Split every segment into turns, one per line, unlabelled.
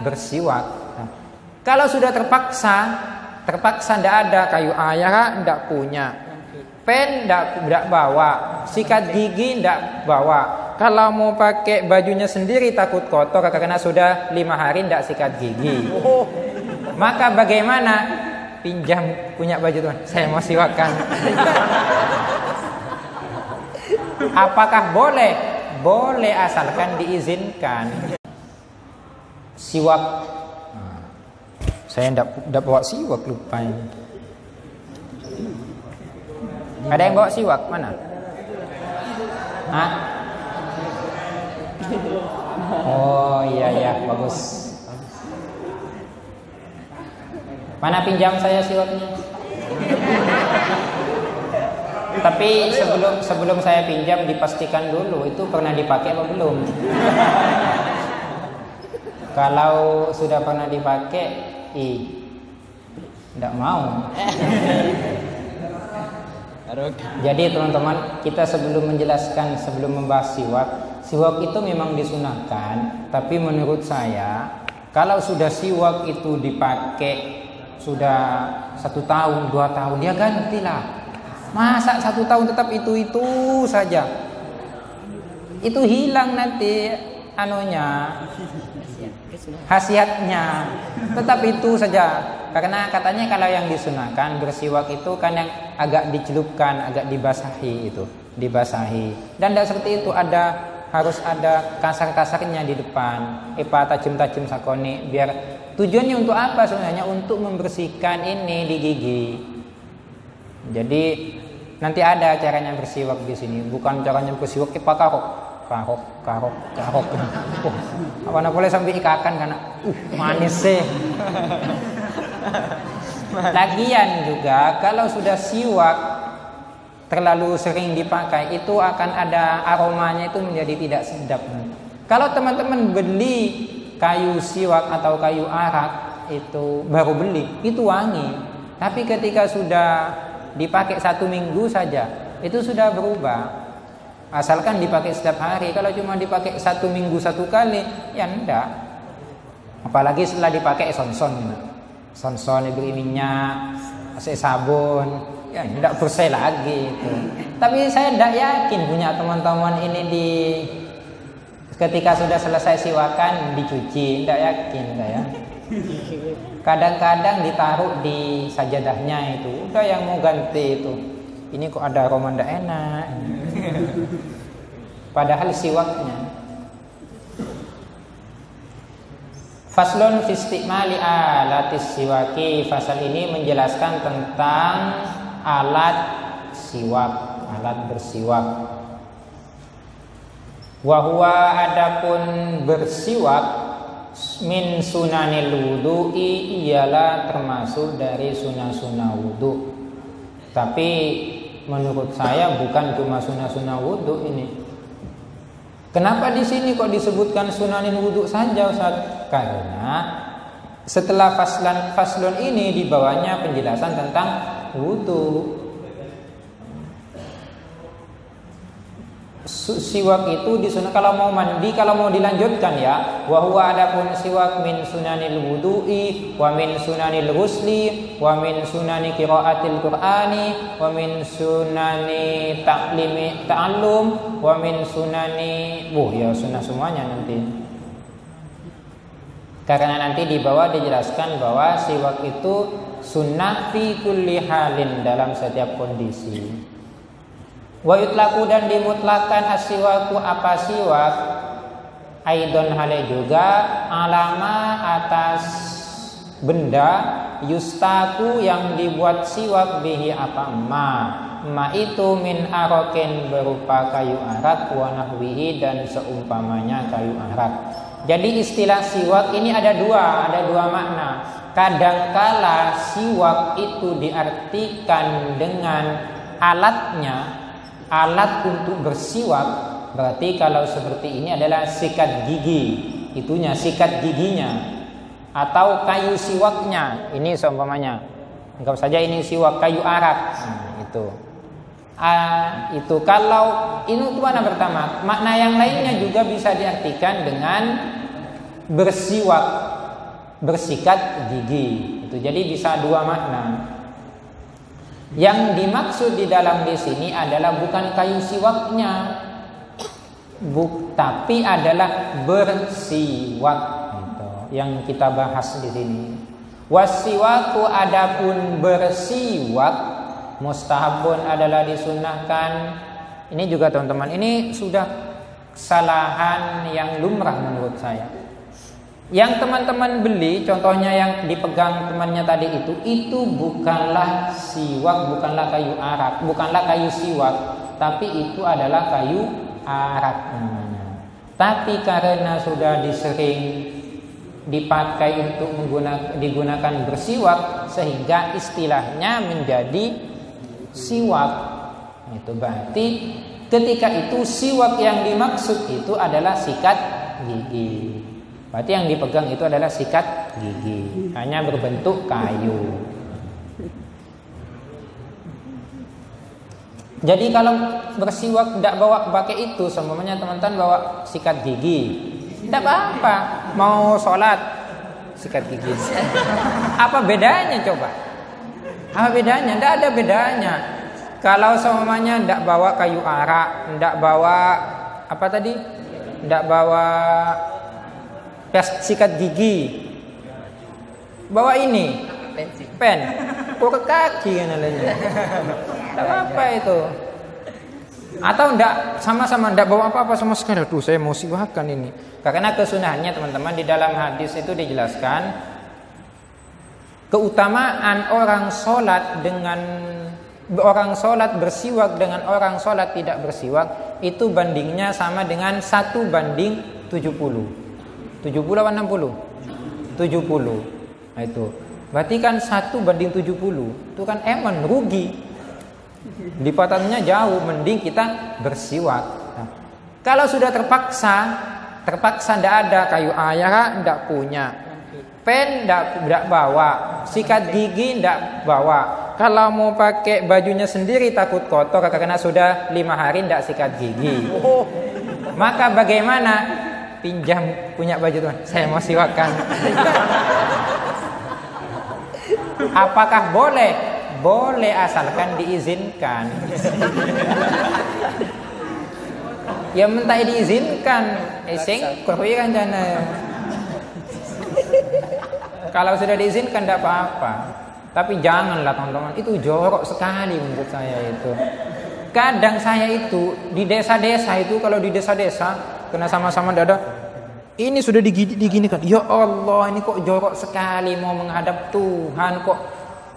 bersiwak. Nah, kalau sudah terpaksa tidak ada kayu air, tidak punya, pen tidak bawa, sikat gigi tidak bawa. Kalau mau pakai bajunya sendiri takut kotor karena sudah 5 hari tidak sikat gigi. Maka bagaimana? Pinjam punya baju tuan, saya mau siwakan. Apakah boleh? Boleh asalkan diizinkan. Siwak. Saya tidak bawa siwak, lupa ini. Ada yang bawa siwak? Mana? Hah? Oh iya, bagus. Mana pinjam saya siwaknya? Tapi sebelum saya pinjam dipastikan dulu itu pernah dipakai apa belum. Kalau sudah pernah dipakai, tidak mau. Jadi teman-teman, kita sebelum membahas siwak itu memang disunahkan. Tapi menurut saya, kalau sudah siwak itu dipakai sudah 1 tahun, 2 tahun, dia gantilah. Masa 1 tahun tetap itu saja? Itu hilang nanti khasiatnya. Tetap itu saja. Karena katanya kalau yang disunahkan bersiwak itu kan yang agak dicelupkan, agak dibasahi itu, Dan tidak seperti itu, harus ada kasar-kasarnya di depan. Tajam-tajam sakoni, biar tujuannya untuk apa sebenarnya? Untuk membersihkan ini di gigi. Jadi nanti ada caranya bersiwak di sini, bukan caranya bersiwak kita karok. Apa boleh sampai ikakan karena manis sih. Lagian juga kalau sudah siwak terlalu sering dipakai itu akan ada aromanya itu menjadi tidak sedap. Kalau teman-teman beli kayu siwak atau kayu arak itu baru beli, itu wangi. Tapi ketika sudah dipakai 1 minggu saja, itu sudah berubah. Asalkan dipakai setiap hari. Kalau cuma dipakai 1 minggu 1 kali, ya enggak. Apalagi setelah dipakai sonson diberi minyak, kasih sabun, ya enggak bersih lagi itu. Tapi saya enggak yakin punya teman-teman ini ketika sudah selesai siwakan dicuci, enggak yakin saya. Kadang-kadang ditaruh di sajadahnya itu, udah yang mau ganti itu. Ini kok ada aroma enggak enak. Padahal siwaknya. Faslun fi istimali alatis siwaki. Fasal ini menjelaskan tentang alat siwak, alat bersiwak. Wa huwa adapun bersiwak min sunanil wudu'i ialah termasuk dari sunah-sunah wudu. Tapi menurut saya bukan cuma sunah-sunah wudu ini. Kenapa di sini kok disebutkan sunanin wudu saja, Ustaz? Karena setelah faslun ini di bawahnya penjelasan tentang wudu. Siwak itu disunah kalau mau mandi, kalau mau dilanjutkan ya. Wa huwa adapun siwak min sunanil wudu'i wa min sunanil ghusli wa min sunani qiraatil qur'ani wa min sunani ta'allum wa min sunani ya sunah semuanya nanti. Karena nanti di bawah dijelaskan bahwa siwak itu sunnah fi kulli halin, dalam setiap kondisi. Wa yutlaku dan dimutlakan as-siwaku apa siwak aidon hale juga alama atas benda yustaku yang dibuat siwak bihi apa ma itu min arokin berupa kayu arak wa nahwihi dan seumpamanya kayu arak. Jadi istilah siwak ini ada dua makna. Kadangkala siwak itu diartikan dengan alatnya, alat untuk bersiwak. Berarti kalau seperti ini adalah sikat gigi, itunya sikat giginya, atau kayu siwaknya. Ini seumpamanya, anggap saja ini siwak kayu arak. Itu kalau itu makna pertama. Makna yang lainnya juga bisa diartikan dengan bersiwak. bersikat gigi. Itu jadi bisa dua makna. Yang dimaksud di sini adalah bukan kayu siwaknya, tapi adalah bersiwak. Gitu. Yang kita bahas di sini. Wasiwaku adapun bersiwak mustahabun adalah disunahkan. Ini juga teman-teman, ini sudah kesalahan yang lumrah menurut saya. Yang teman-teman beli, contohnya yang dipegang temannya tadi itu bukanlah siwak, bukanlah kayu arak, bukanlah kayu siwak, tapi itu adalah kayu arak namanya. Tapi karena sudah disering dipakai untuk digunakan bersiwak, sehingga istilahnya menjadi siwak. Itu berarti ketika itu siwak yang dimaksud itu adalah sikat gigi. Berarti yang dipegang itu adalah sikat gigi, hanya berbentuk kayu. Jadi kalau bersiwak tidak bawa pakai itu, semuanya teman-teman bawa sikat gigi, tidak apa-apa. Mau sholat sikat gigi, apa bedanya coba? Apa bedanya? Tidak ada bedanya. Kalau semuanya tidak bawa kayu arak, tidak bawa apa tadi? Tidak bawa sikat gigi, bawa ini pen, ke kaki kan namanya. Tidak apa itu. Atau tidak sama-sama tidak bawa apa-apa sama sekali. Aduh, saya mau siwakan ini. Karena kesunahannya teman-teman di dalam hadis itu dijelaskan keutamaan orang sholat bersiwak dengan orang sholat tidak bersiwak itu bandingnya sama dengan 1 banding 70. 70 apa 60? 70. Nah itu. Berarti kan 1 banding 70. Itu kan emang rugi. Lipatannya jauh, mending kita bersiwak. Nah, kalau sudah terpaksa tidak ada kayu arak, tidak punya. Pen tidak bawa, sikat gigi tidak bawa. Kalau mau pakai bajunya sendiri takut kotor karena sudah 5 hari tidak sikat gigi. Maka bagaimana? Pinjam punya baju tuan, saya mau siwakan. Apakah boleh? Boleh asalkan diizinkan. Ya mentah diizinkan, iseng kan jana. Kalau sudah diizinkan tidak apa-apa. Tapi janganlah teman-teman, itu jorok sekali menurut saya itu. Kadang saya itu di desa-desa itu, kalau di desa-desa kena sama-sama dada, ini sudah diginikan. Ya Allah, ini kok jorok sekali mau menghadap Tuhan, kok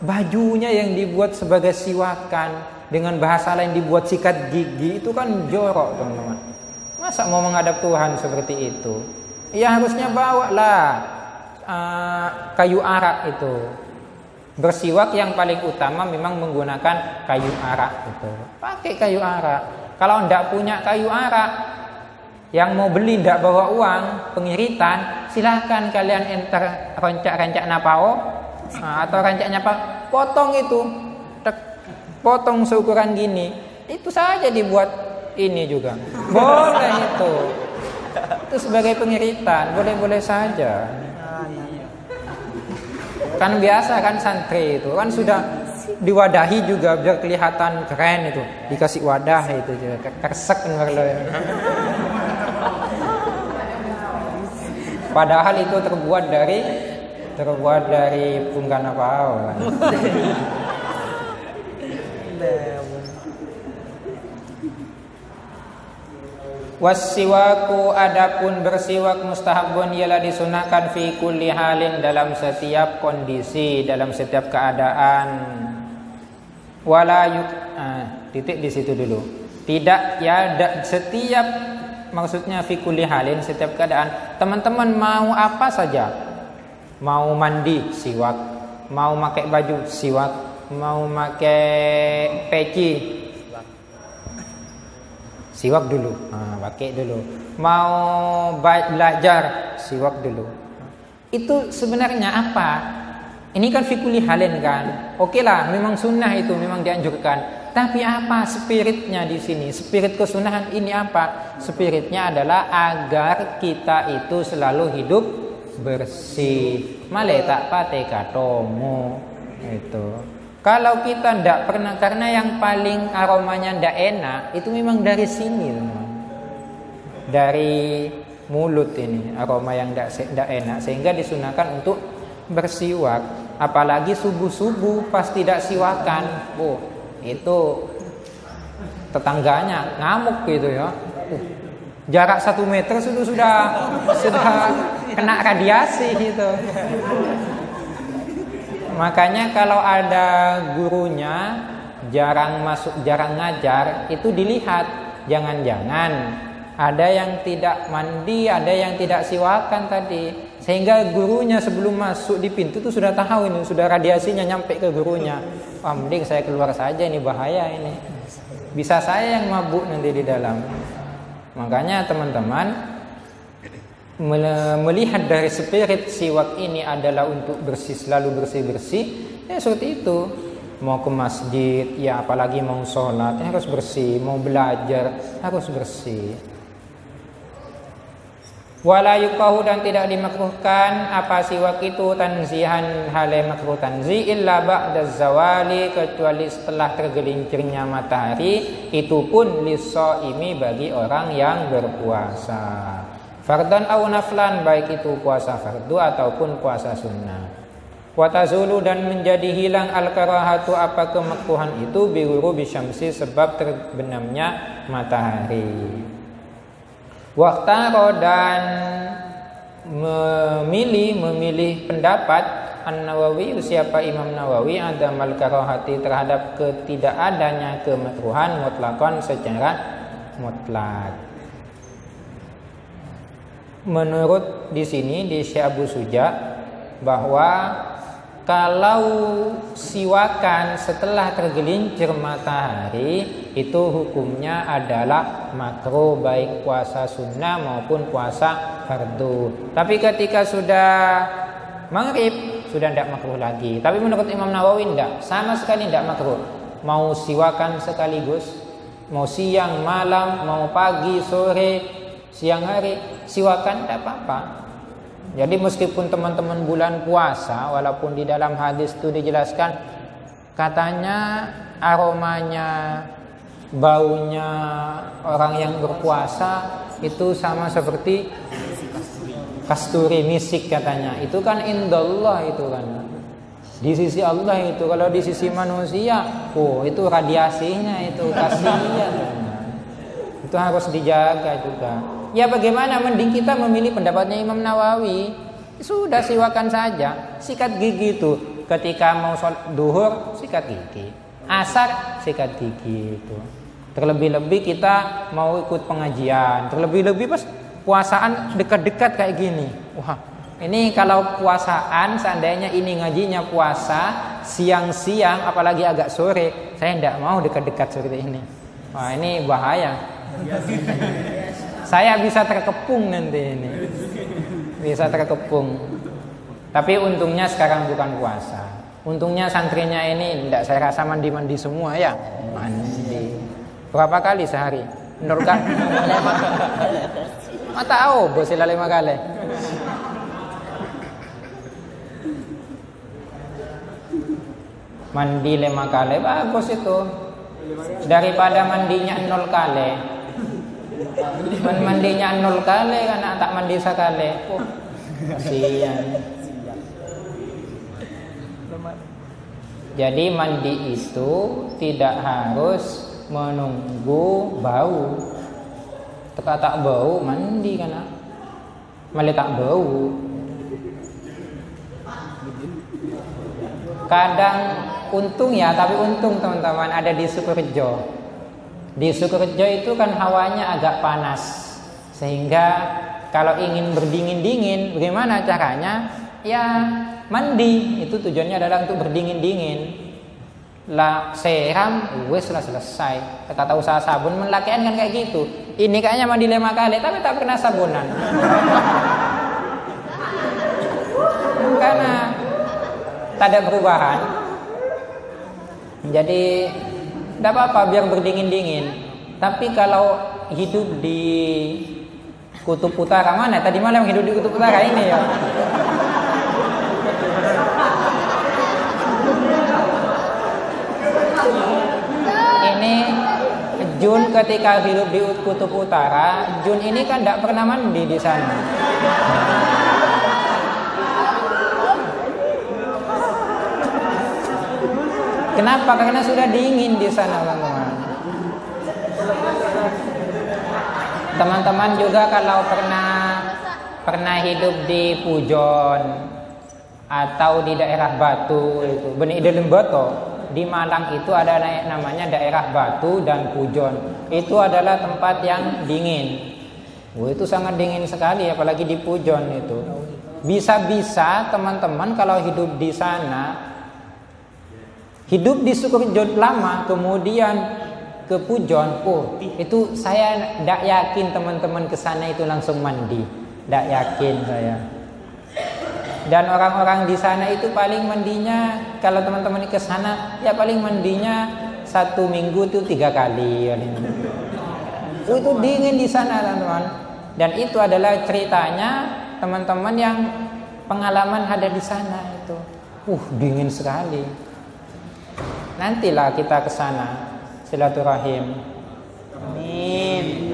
bajunya yang dibuat sebagai siwakan dengan bahasa lain dibuat sikat gigi, itu kan jorok teman-teman. Masa mau menghadap Tuhan seperti itu? Ya harusnya bawalah kayu arak itu. Bersiwak yang paling utama memang menggunakan kayu arak itu. Pakai kayu arak. Kalau tidak punya kayu arak, yang mau beli tidak bawa uang, pengiritan, silahkan kalian enter rancak napao atau rancaknya apa, potong itu, potong seukuran gini, itu saja dibuat ini juga, boleh itu sebagai pengiritan, boleh saja. Kan biasa kan santri itu kan sudah diwadahi juga biar kelihatan keren itu, dikasih wadah itu juga kersek kalau. Padahal itu terbuat dari punggan apa? Wasiwaku adapun bersiwak mustahabun ialah disunahkan fi kulli halin dalam setiap kondisi, dalam setiap keadaan. Titik di situ dulu. Tidak ya setiap, maksudnya fi kulli halin setiap keadaan. Teman-teman mau apa saja. Mau mandi siwak, mau pakai baju siwak, mau pakai peci siwak dulu, pakai dulu. Mau belajar siwak dulu. Itu sebenarnya apa? Ini kan fikuli halin kan. Oke lah, memang sunnah itu memang dianjurkan. Tapi apa spiritnya di sini? Spirit kesunahan ini apa? Spiritnya adalah agar kita itu selalu hidup bersih. Malah tak pate katomu itu. Kalau kita ndak pernah, karena yang paling aromanya ndak enak itu memang dari sini, teman. Dari mulut ini aroma yang ndak enak, sehingga disunahkan untuk bersiwak. Apalagi subuh-subuh pas tidak siwakan, itu tetangganya ngamuk gitu ya. Jarak 1 meter sudah kena radiasi gitu. Makanya kalau ada gurunya jarang masuk, jarang ngajar, itu dilihat. Jangan-jangan ada yang tidak mandi, ada yang tidak siwakan tadi. Sehingga gurunya sebelum masuk di pintu itu sudah tahu ini, sudah radiasinya nyampe ke gurunya. Wah, mending saya keluar saja, ini bahaya ini. Bisa saya yang mabuk nanti di dalam. Makanya teman-teman melihat dari spirit siwak ini adalah untuk bersih, selalu bersih-bersih, ya seperti itu. Mau ke masjid, ya apalagi mau sholat, ya harus bersih. Mau belajar, harus bersih. Wala yukahu, dan tidak dimakruhkan apa siwak itu tanzihan hale makruh tanzi illa ba'da zawali, kecuali setelah tergelincirnya matahari, itu pun lis-shaimi, bagi orang yang berpuasa. Fardan au naflan, baik itu puasa fardu ataupun puasa sunnah. Wa tazulu, dan menjadi hilang al-karahatu apa kemakruhan itu bi ghurubi syamsi, sebab terbenamnya matahari. Waktaro, dan memilih pendapat An-Nawawi, siapa Imam Nawawi, ada mal karahati, terhadap ketidakadanya kemakruhan mutlakon, secara mutlak. Menurut di sini di Syekh Abu Suja, bahwa kalau siwakan setelah tergelincir matahari itu hukumnya adalah makruh, baik puasa sunnah maupun puasa fardu. Tapi ketika sudah maghrib sudah tidak makruh lagi. Tapi menurut Imam Nawawi tidak, sama sekali tidak makruh. Mau siwakan sekaligus, mau siang, malam, mau pagi, sore, siang hari, siwakan tidak apa-apa. Jadi meskipun teman-teman bulan puasa, walaupun di dalam hadis itu dijelaskan katanya aromanya, baunya orang yang berpuasa itu sama seperti kasturi, misik katanya. Itu kan indallah, itu kan di sisi Allah itu. Kalau di sisi manusia, itu radiasinya itu kasihan. Itu harus dijaga juga. Ya bagaimana, mending kita memilih pendapatnya Imam Nawawi. Sudah siwakan saja, sikat gigi itu. Ketika mau sholat duhur, sikat gigi. Asar, sikat gigi itu. Terlebih-lebih kita mau ikut pengajian. Terlebih-lebih pas puasaan dekat-dekat kayak gini. Wah, ini kalau puasaan seandainya ini ngajinya puasa siang-siang, apalagi agak sore, saya tidak mau dekat-dekat seperti ini. Wah, ini bahaya. Saya bisa terkepung nanti ini. Bisa terkepung. Tapi untungnya sekarang bukan puasa. Untungnya santrinya ini tidak, saya rasa mandi-mandi semua ya. Mandi. Berapa kali sehari? Menurut kan? Tahu, bosila 5 kali. Mandi 5 kali bagus itu. Daripada mandinya 0 kali. Mandinya 0 kali kan tak mandi sekali. Kasihan. Jadi mandi itu tidak harus menunggu bau. Teka tak bau mandi kan, malah tak bau. Kadang untung ya, tapi untung teman-teman ada di Sukorejo. Di Sukorejo itu kan hawanya agak panas, sehingga kalau ingin berdingin-dingin, bagaimana caranya? Ya mandi, itu tujuannya adalah untuk berdingin-dingin. Lah seram, wes lah selesai. Kata usaha sabun, menlakian kan kayak gitu. Ini kayaknya mandi 5 kali, tapi tak pernah sabunan. Karena tak ada perubahan. Jadi tidak apa-apa biar berdingin-dingin. Tapi kalau hidup di Kutub utara mana? Tadi malam hidup di kutub utara ini ya. Ini Jun ketika hidup di kutub utara, Jun ini kan tidak pernah mandi di sana. Kenapa? Karena sudah dingin di sana, teman-teman. Teman-teman juga kalau pernah hidup di Pujon atau di daerah Batu itu, Benih Delemboto. Di Malang itu ada namanya daerah Batu dan Pujon. Itu adalah tempat yang dingin. Itu sangat dingin sekali, apalagi di Pujon itu. Bisa-bisa teman-teman kalau hidup di sana, hidup di Sukorejo lama, kemudian ke Pujon, itu saya tidak yakin teman-teman ke sana itu langsung mandi. Tidak yakin saya. Dan orang-orang di sana itu paling mandinya, kalau teman-teman ke sana, ya paling mandinya 1 minggu itu 3 kali. Itu dingin di sana, teman-teman. Dan itu adalah ceritanya teman-teman yang pengalaman ada di sana itu. Dingin sekali. Nantilah kita ke sana silaturahim. Amin.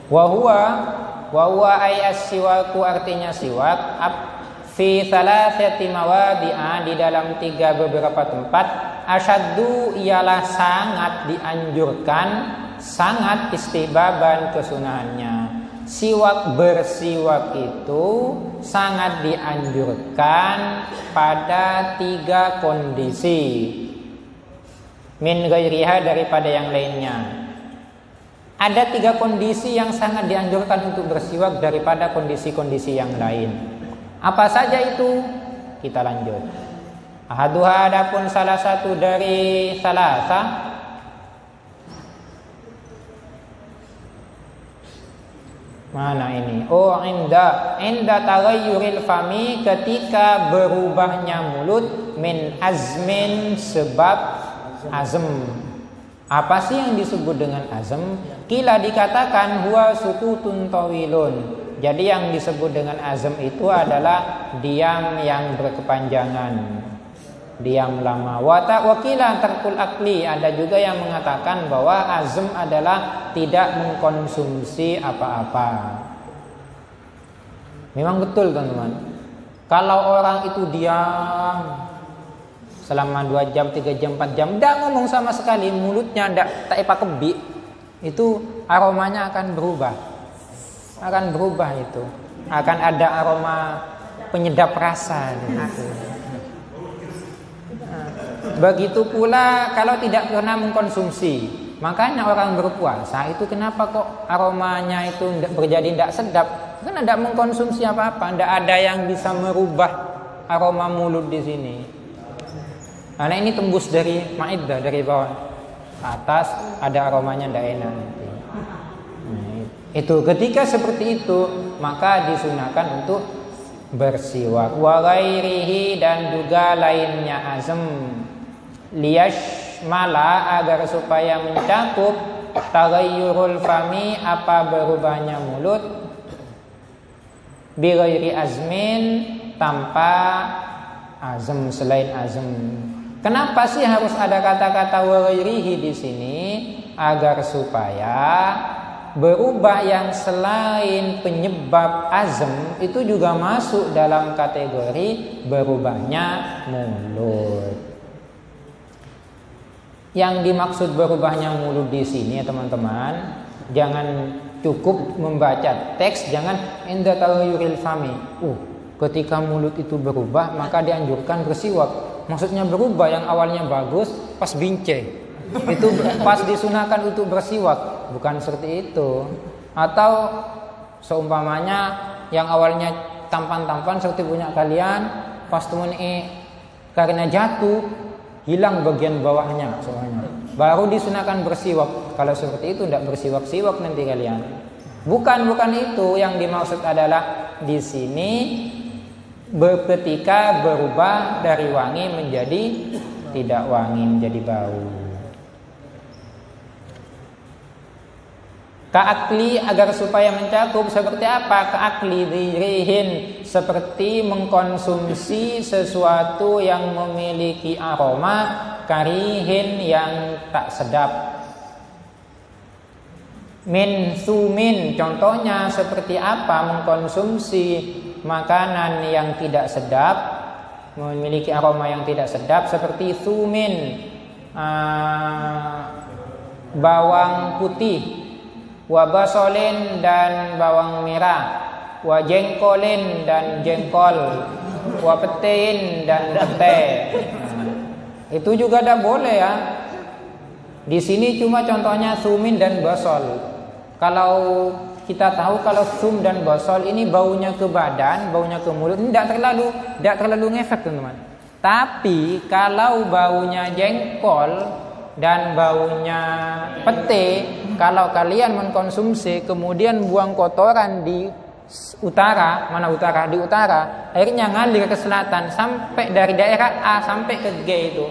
Wa huwa ay as-siwaku artinya siwak fi thalathati mawadi'a di dalam 3 beberapa tempat. Asyaddu ialah sangat dianjurkan, sangat istihbaban kesunahannya. Siwak bersiwak itu sangat dianjurkan pada 3 kondisi. Min ghairiha daripada yang lainnya. Ada 3 kondisi yang sangat dianjurkan untuk bersiwak daripada kondisi-kondisi yang lain. Apa saja itu? Kita lanjut. Ahaduha adapun salah satu dari salasa. Mana ini? Inda taghayyuril fami, ketika berubahnya mulut, min azmin sebab azm. Apa sih yang disebut dengan azm? Kila dikatakan huwa sukutun tawilun. Jadi yang disebut dengan azm itu adalah diam yang berkepanjangan, diam lama. Wakila tarkul akli, ada juga yang mengatakan bahwa azm adalah tidak mengkonsumsi apa-apa. Memang betul, teman-teman. Kalau orang itu diam selama 2 jam, 3 jam, 4 jam, tidak ngomong sama sekali, mulutnya tak epa kebi, itu aromanya akan berubah. Akan berubah itu. Akan ada aroma penyedap rasa gitu. Begitu pula kalau tidak pernah mengkonsumsi. Makanya orang berpuasa itu kenapa kok aromanya itu berjadi tidak sedap? Karena tidak mengkonsumsi apa-apa, tidak ada yang bisa merubah aroma mulut di sini. Karena ini tembus dari ma'idah, dari bawah atas ada aromanya tidak enak. Itu ketika seperti itu maka disunahkan untuk bersiwak. Wa ghairihi, dan juga lainnya azm, liyashmala, agar supaya mencakup taghayyurul fami, apa berubahnya mulut, bi ghairi azmin, tanpa azm, selain azm. Kenapa sih harus ada kata-kata wa ghairihi di sini? Agar supaya berubah yang selain penyebab azm itu juga masuk dalam kategori berubahnya mulut. Yang dimaksud berubahnya mulut di sini ya teman-teman, jangan cukup membaca teks, jangan inda taghayyuril fami. Ketika mulut itu berubah maka dianjurkan bersiwak. Maksudnya berubah, yang awalnya bagus pas bincang itu pas disunahkan untuk bersiwak, bukan seperti itu. Atau seumpamanya yang awalnya tampan-tampan seperti punya kalian, pas temen karena jatuh hilang bagian bawahnya semuanya, baru disunahkan bersiwak. Kalau seperti itu tidak bersiwak-siwak nanti kalian. Bukan itu yang dimaksud adalah di sini ketika berubah dari wangi menjadi tidak wangi, menjadi bau. Ka'akli agar supaya mencakup seperti apa? Ka'akli dhirihin, seperti mengkonsumsi sesuatu yang memiliki aroma karihin yang tak sedap. Min sumin, contohnya seperti apa? Mengkonsumsi makanan yang tidak sedap, memiliki aroma yang tidak sedap, seperti sumin, bawang putih, wa basolin dan bawang merah, wa jengkolin dan jengkol, wa petein dan pete. Itu juga tidak boleh ya. Di sini cuma contohnya sumin dan basol. Kalau kita tahu kalau sum dan basol ini baunya ke badan, baunya ke mulut, ini tidak terlalu ngefek teman-teman. Tapi kalau baunya jengkol dan baunya pete, kalau kalian mengkonsumsi kemudian buang kotoran di utara, mana utara? Di utara, akhirnya ngalir ke selatan sampai dari daerah A sampai ke G itu.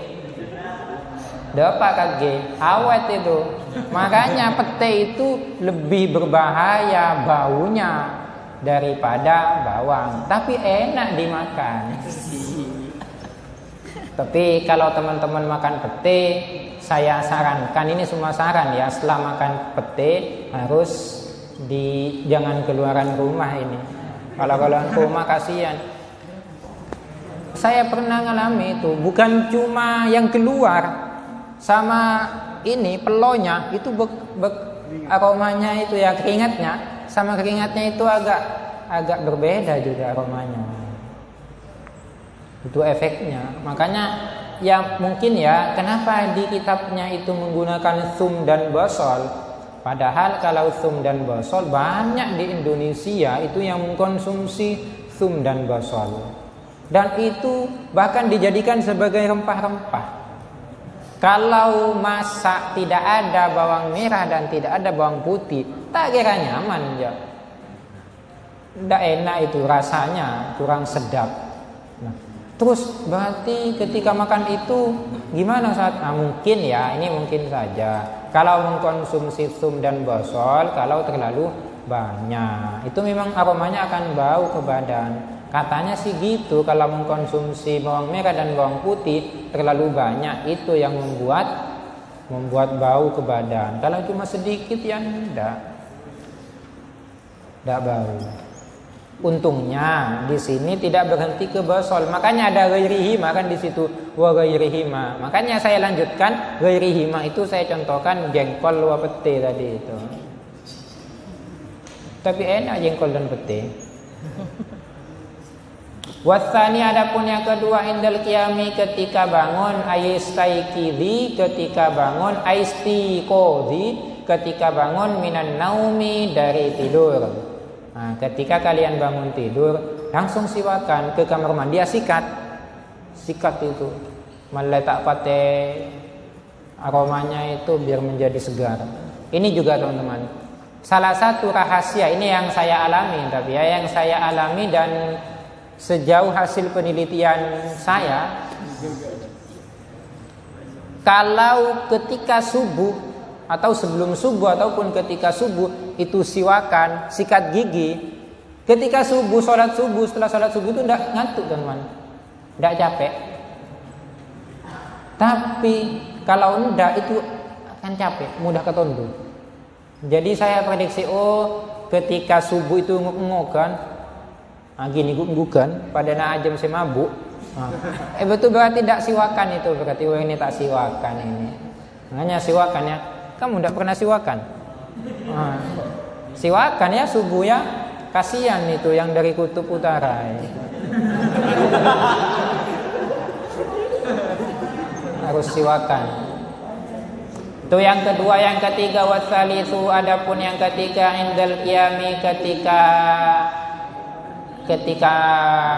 Dapat ke G, awet itu. Makanya pete itu lebih berbahaya baunya daripada bawang, tapi enak dimakan. Tapi kalau teman-teman makan pete, saya sarankan, ini semua saran ya, setelah makan pete harus jangan keluaran rumah ini. Kalau keluaran rumah kasihan. Saya pernah ngalami itu, bukan cuma yang keluar, sama ini pelonya itu aromanya itu ya, keringatnya sama keringatnya itu agak berbeda juga aromanya. Itu efeknya. Makanya ya mungkin ya kenapa di kitabnya itu menggunakan sum dan basol, padahal kalau sum dan basol banyak di Indonesia itu yang mengkonsumsi sum dan basol, dan itu bahkan dijadikan sebagai rempah-rempah. Kalau masak tidak ada bawang merah dan tidak ada bawang putih, tak kira nyaman ya. Tidak enak itu, rasanya kurang sedap. Terus berarti ketika makan itu gimana saat? Mungkin ya, ini mungkin saja. Kalau mengkonsumsi sum dan basol, kalau terlalu banyak, itu memang aromanya akan bau ke badan. Katanya sih gitu. Kalau mengkonsumsi bawang merah dan bawang putih terlalu banyak, itu yang membuat bau ke badan. Kalau cuma sedikit ya tidak bau. Untungnya di sini tidak berhenti ke basol, makanya ada ghairihima kan di situ, wa ghairihima. Makanya saya lanjutkan ghairihima itu saya contohkan jengkol wa pete tadi itu. Tapi enak jengkol dan pete. Wasani adapun yang kedua indal qiyami ketika bangun, aistaikidhi ketika bangun, aistiqodhi ketika bangun, minan naumi dari tidur. Nah, ketika kalian bangun tidur, langsung siwakan ke kamar mandi, sikat itu, meletak pate aromanya itu biar menjadi segar. Ini juga teman-teman, salah satu rahasia ini yang saya alami, tapi ya yang saya alami dan sejauh hasil penelitian saya, kalau ketika subuh atau sebelum subuh ataupun ketika subuh itu siwakan, sikat gigi. Ketika subuh, sholat subuh, setelah sholat subuh itu tidak ngantuk teman, tidak capek. Tapi kalau tidak itu akan capek, mudah ketondu. Jadi saya prediksi, ketika subuh itu nguk-nguk kan, gini nguk-ngukan pada najam saya mabuk. Betul berarti tidak siwakan itu, berarti ini tak siwakan ini. Makanya siwakan ya. Kamu tidak pernah siwakan? Siwakan ya subuh ya. Kasihan itu yang dari kutub utara ya. Harus siwakan. Itu yang kedua. Yang ketiga wasalisu, adapun yang ketiga indal qiyami ketika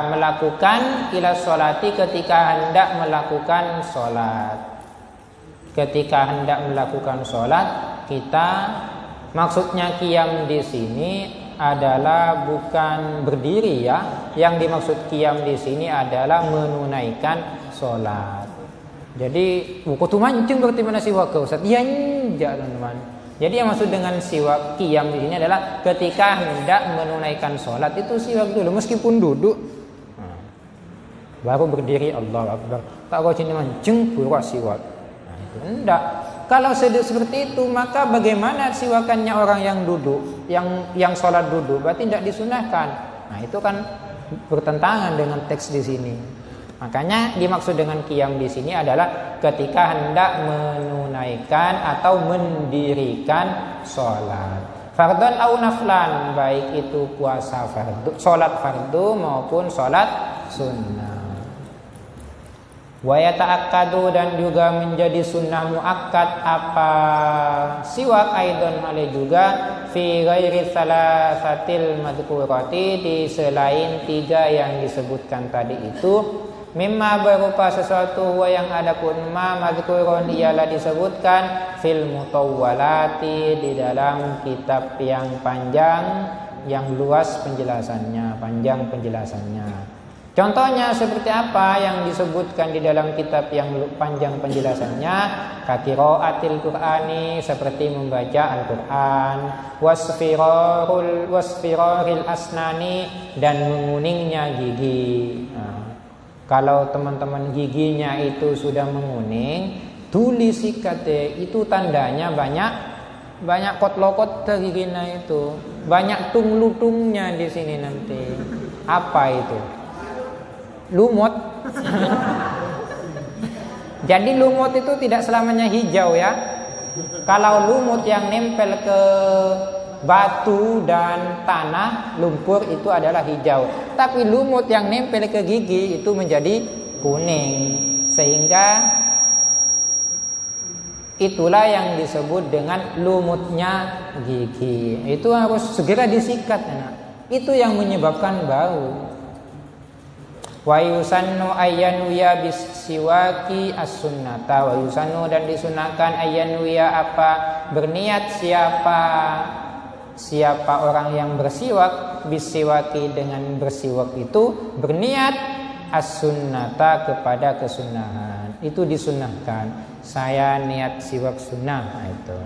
melakukan ila sholati, ketika hendak melakukan sholat. Ketika hendak melakukan sholat, kita maksudnya qiyam di sini adalah bukan berdiri ya. Yang dimaksud qiyam di sini adalah menunaikan sholat. Jadi buku tu mancing berarti mana siwak Ustaz? Ya enggak teman-teman. Jadi yang maksud dengan siwak qiyam di sini adalah ketika hendak menunaikan sholat itu siwak dulu meskipun duduk. Baru berdiri Allah Akbar. Tak kau sini mancing pura siwak. Nah, itu enggak. Kalau seperti itu maka bagaimana siwakannya orang yang duduk, yang sholat duduk? Berarti tidak disunahkan. Nah itu kan bertentangan dengan teks di sini. Makanya dimaksud dengan qiyam di sini adalah ketika hendak menunaikan atau mendirikan sholat. Fardhon au naflan, baik itu puasa fardu, sholat fardu maupun sholat sunnah. Wa yata'akkadu, dan juga menjadi sunnah muakkad apa siwak aidon hale juga fi ghairi salasatil madhkurati, di selain 3 yang disebutkan tadi itu, mimma berupa sesuatu wa yang adapun ma madhkurun ialah disebutkan fil mutawwalati, di dalam kitab yang panjang, yang luas penjelasannya, panjang penjelasannya. Contohnya seperti apa yang disebutkan di dalam kitab yang panjang penjelasannya? Qiraatil Qur'ani, seperti membaca Al-Qur'an, wasfiraril asnani, dan menguningnya gigi. Nah, kalau teman-teman giginya itu sudah menguning, tulis sikate, itu tandanya banyak kotlokot giginya itu, banyak tung-lutungnya di sini nanti. Apa itu? Lumut. Jadi lumut itu tidak selamanya hijau ya. Kalau lumut yang nempel ke batu dan tanah, lumpur, itu adalah hijau. Tapi lumut yang nempel ke gigi itu menjadi kuning. Sehingga itulah yang disebut dengan lumutnya gigi. Itu harus segera disikat. Itu yang menyebabkan bau. Wa yusannu ayyanuya bisiwaki as-sunnata, wa yusannu, dan disunahkan ayyanuya apa berniat siapa orang yang bersiwak bisiwaki, dengan bersiwak itu berniat as-sunnata, kepada kesunahan. Itu disunahkan. Saya niat siwak sunnah. Nah, itu.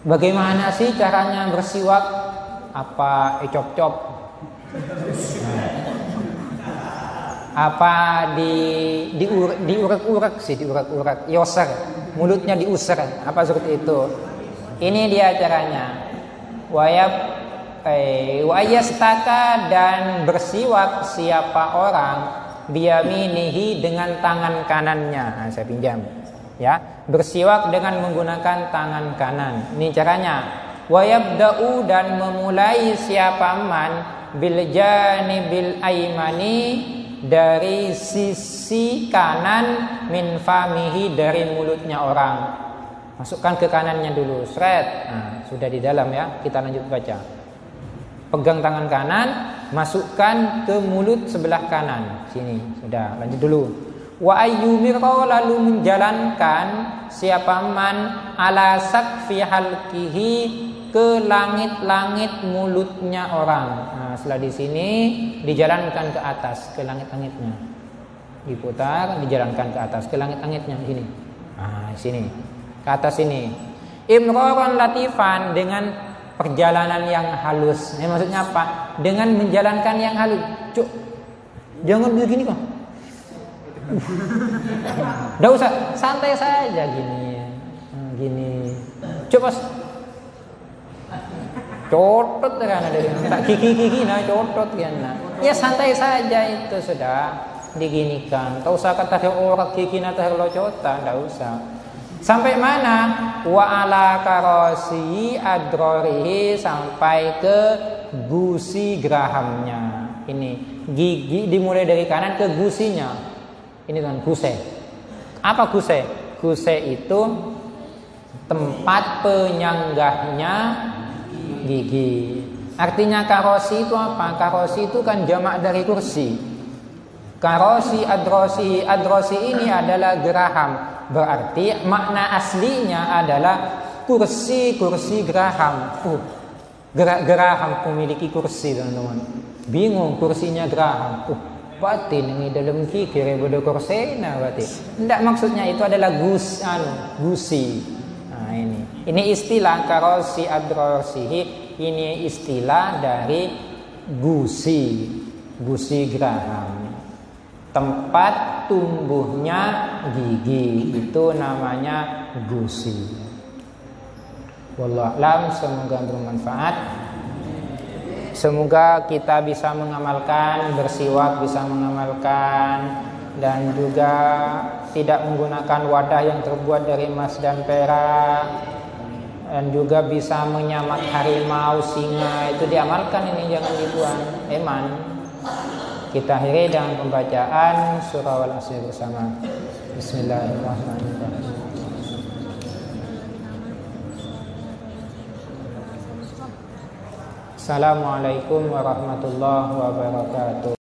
Bagaimana sih caranya bersiwak? Apa ecop-cop? Apa diurak-urak sih, diurak-urak, yoser, mulutnya diusir, apa seperti itu. Ini dia caranya. Wayastaka, dan bersiwak siapa orang biyaminihi, dengan tangan kanannya. Nah, saya pinjam ya, bersiwak dengan menggunakan tangan kanan. Ini caranya. Wayabda'u, dan memulai siapa man bil janibil aimani, dari sisi kanan, min famihi, dari mulutnya orang. Masukkan ke kanannya dulu, seret. Nah, sudah di dalam ya, kita lanjut baca. Pegang tangan kanan, masukkan ke mulut sebelah kanan. Sini, sudah, lanjut dulu. Wa ayyumirqa, lalu menjalankan siapa man ala sakfi halqihi, ke langit-langit mulutnya orang. Nah, setelah di sini dijalankan ke atas, ke langit-langitnya. Diputar, dijalankan ke atas, ke langit-langitnya di sini. Nah, sini. Ke atas sini. Imroron latifan, dengan perjalanan yang halus. Ini maksudnya apa? Dengan menjalankan yang halus. Cuk, jangan begini kok. Nggak usah, santai saja gini. Gini. Coba cotot kan, ada tak gigi nah cotot kan. Ya santai saja, itu sudah diginikan. Tak usah kata orang gigi atau locotan, tak usah. Sampai mana? Wa ala karosi adrorihi, sampai ke gusi gerahamnya. Ini gigi dimulai dari kanan ke gusinya. Ini kan guse. Apa guse? Guse itu tempat penyanggahnya gigi. Artinya karosi itu apa? Karosi itu kan jamak dari kursi. Karosi adrosi, adrosi ini adalah geraham. Berarti makna aslinya adalah kursi geraham. Geraham memiliki kursi, teman-teman. Bingung kursinya geraham. Batin ini dalam kikir bodoh kursi, nah berarti. Tidak, maksudnya itu adalah gusi. Nah ini. Ini istilah karosi adrosihi, ini istilah dari gusi geraham. Tempat tumbuhnya gigi itu namanya gusi. Wallahu a'lam, semoga bermanfaat. Semoga kita bisa mengamalkan, bersiwak bisa mengamalkan, dan juga tidak menggunakan wadah yang terbuat dari emas dan perak, dan juga bisa menyamak harimau, singa, itu diamalkan, ini jangan dibuang, eman. Kita akhiri dengan pembacaan surah Al-Asr bersama. Bismillahirrahmanirrahim. Assalamualaikum warahmatullahi wabarakatuh.